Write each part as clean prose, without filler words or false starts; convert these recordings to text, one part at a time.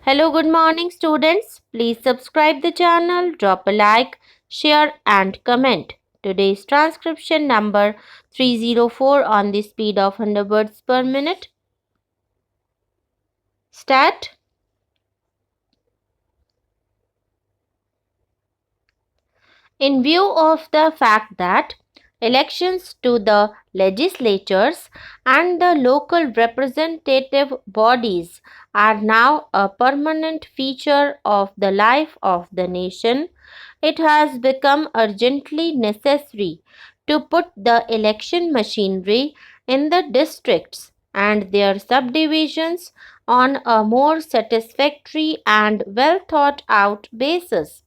Hello, good morning students. Please subscribe the channel, drop a like, share and comment. Today's transcription number 304 on the speed of 100 words per minute. Start. In view of the fact that elections to the legislatures and the local representative bodies are now a permanent feature of the life of the nation, it has become urgently necessary to put the election machinery in the districts and their subdivisions on a more satisfactory and well thought out basis.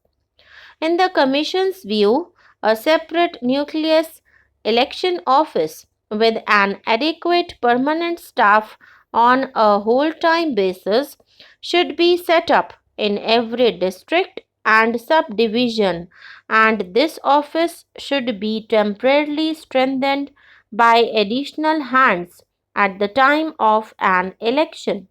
In the Commission's view, a separate nucleus election office with an adequate permanent staff on a whole time basis should be set up in every district and subdivision, and this office should be temporarily strengthened by additional hands at the time of an election.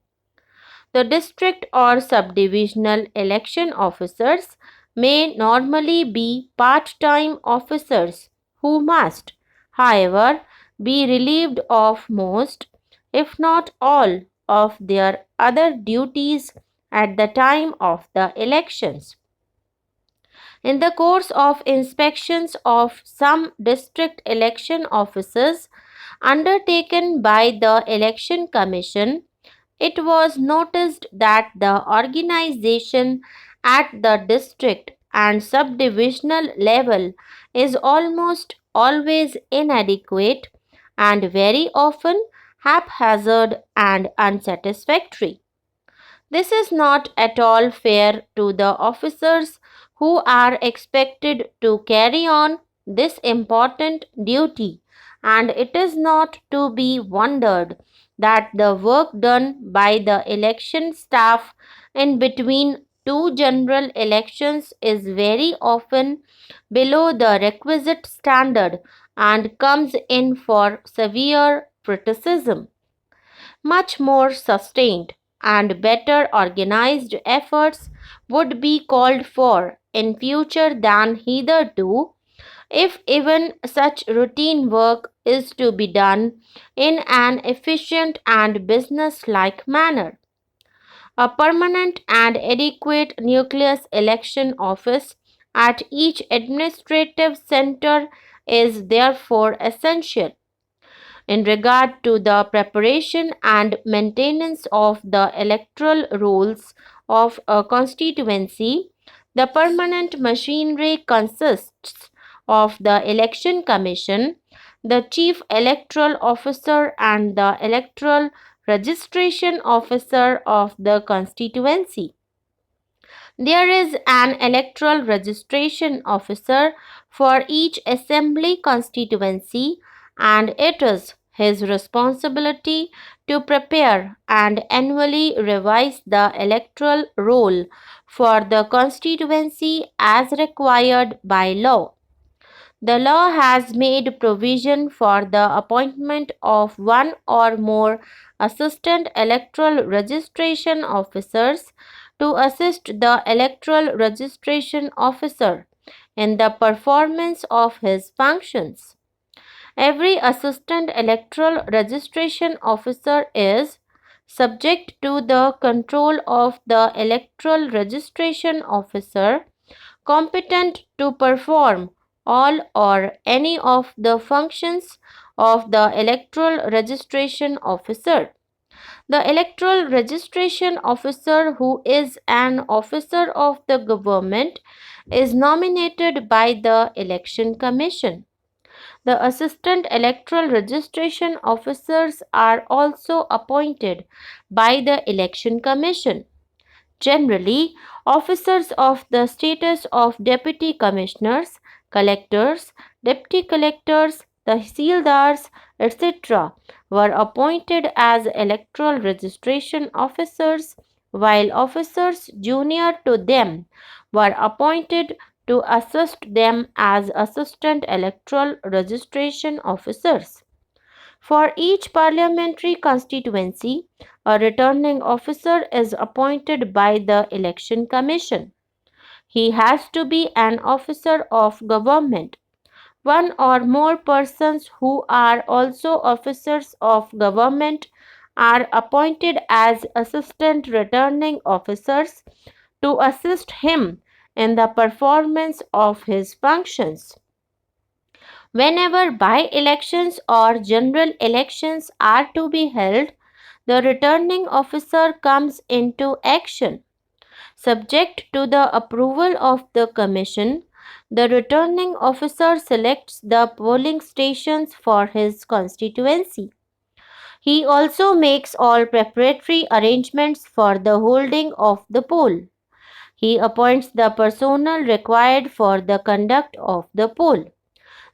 The district or subdivisional election officers may normally be part-time officers who must, however, be relieved of most, if not all, of their other duties at the time of the elections. In the course of inspections of some district election offices undertaken by the Election Commission, it was noticed that the organization at the district and subdivisional level is almost always inadequate and very often haphazard and unsatisfactory. This is not at all fair to the officers who are expected to carry on this important duty, and it is not to be wondered that the work done by the election staff in between two general elections is very often below the requisite standard and comes in for severe criticism. Much more sustained and better organized efforts would be called for in future than hitherto, if even such routine work is to be done in an efficient and business-like manner. A permanent and adequate nucleus election office at each administrative center is therefore essential. In regard to the preparation and maintenance of the electoral rolls of a constituency, the permanent machinery consists of the Election Commission, the Chief Electoral Officer, and the Electoral Registration Officer of the constituency. There is an electoral registration officer for each assembly constituency, and it is his responsibility to prepare and annually revise the electoral roll for the constituency as required by law. The law has made provision for the appointment of one or more assistant electoral registration officers to assist the electoral registration officer in the performance of his functions. Every assistant electoral registration officer is subject to the control of the electoral registration officer competent to perform all or any of the functions of the electoral registration officer. The electoral registration officer, who is an officer of the government, is nominated by the Election Commission. The assistant electoral registration officers are also appointed by the Election Commission. Generally, officers of the status of deputy commissioners, collectors, deputy collectors, tahsildars, etc., were appointed as electoral registration officers, while officers junior to them were appointed to assist them as assistant electoral registration officers. For each parliamentary constituency, a returning officer is appointed by the Election Commission. He has to be an officer of government. One or more persons who are also officers of government are appointed as assistant returning officers to assist him in the performance of his functions. Whenever by elections or general elections are to be held, the returning officer comes into action. Subject to the approval of the Commission, the returning officer selects the polling stations for his constituency. He also makes all preparatory arrangements for the holding of the poll. He appoints the personnel required for the conduct of the poll.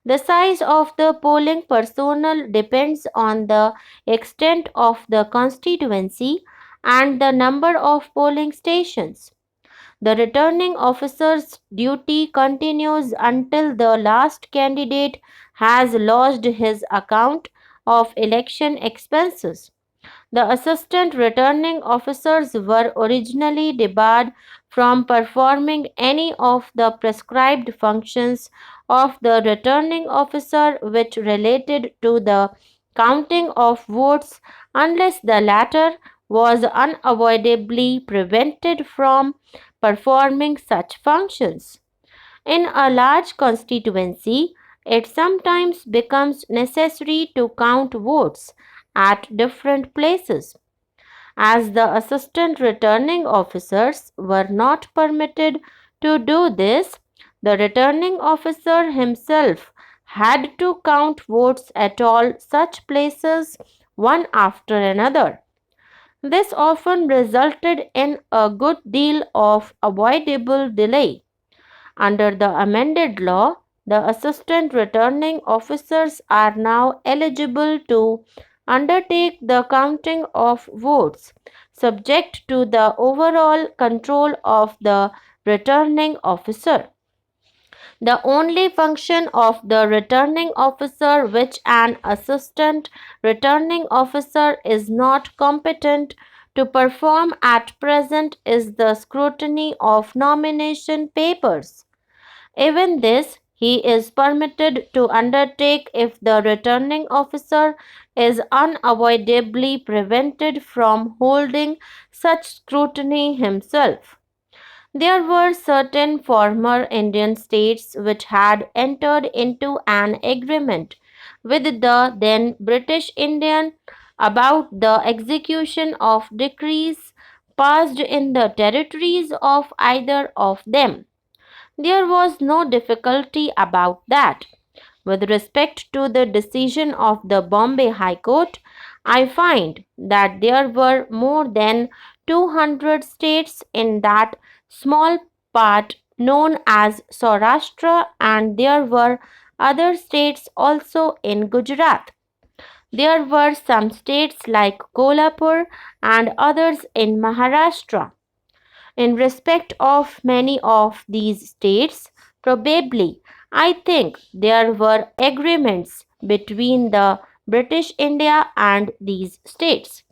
The size of the polling personnel depends on the extent of the constituency and the number of polling stations. The returning officer's duty continues until the last candidate has lodged his account of election expenses. The assistant returning officers were originally debarred from performing any of the prescribed functions of the returning officer which related to the counting of votes unless the latter was unavoidably prevented from performing such functions. In a large constituency, it sometimes becomes necessary to count votes at different places. As the assistant returning officers were not permitted to do this, the returning officer himself had to count votes at all such places one after another. This often resulted in a good deal of avoidable delay. Under the amended law, the assistant returning officers are now eligible to undertake the counting of votes, subject to the overall control of the returning officer. The only function of the returning officer which an assistant returning officer is not competent to perform at present is the scrutiny of nomination papers. Even this he is permitted to undertake if the returning officer is unavoidably prevented from holding such scrutiny himself. There were certain former Indian states which had entered into an agreement with the then British Indian about the execution of decrees passed in the territories of either of them. There was no difficulty about that. With respect to the decision of the Bombay High Court, I find that there were more than 200 states in that small part known as Saurashtra, and there were other states also in Gujarat. There were some states like Kolhapur and others in Maharashtra. In respect of many of these states, probably I think there were agreements between the British India and these states.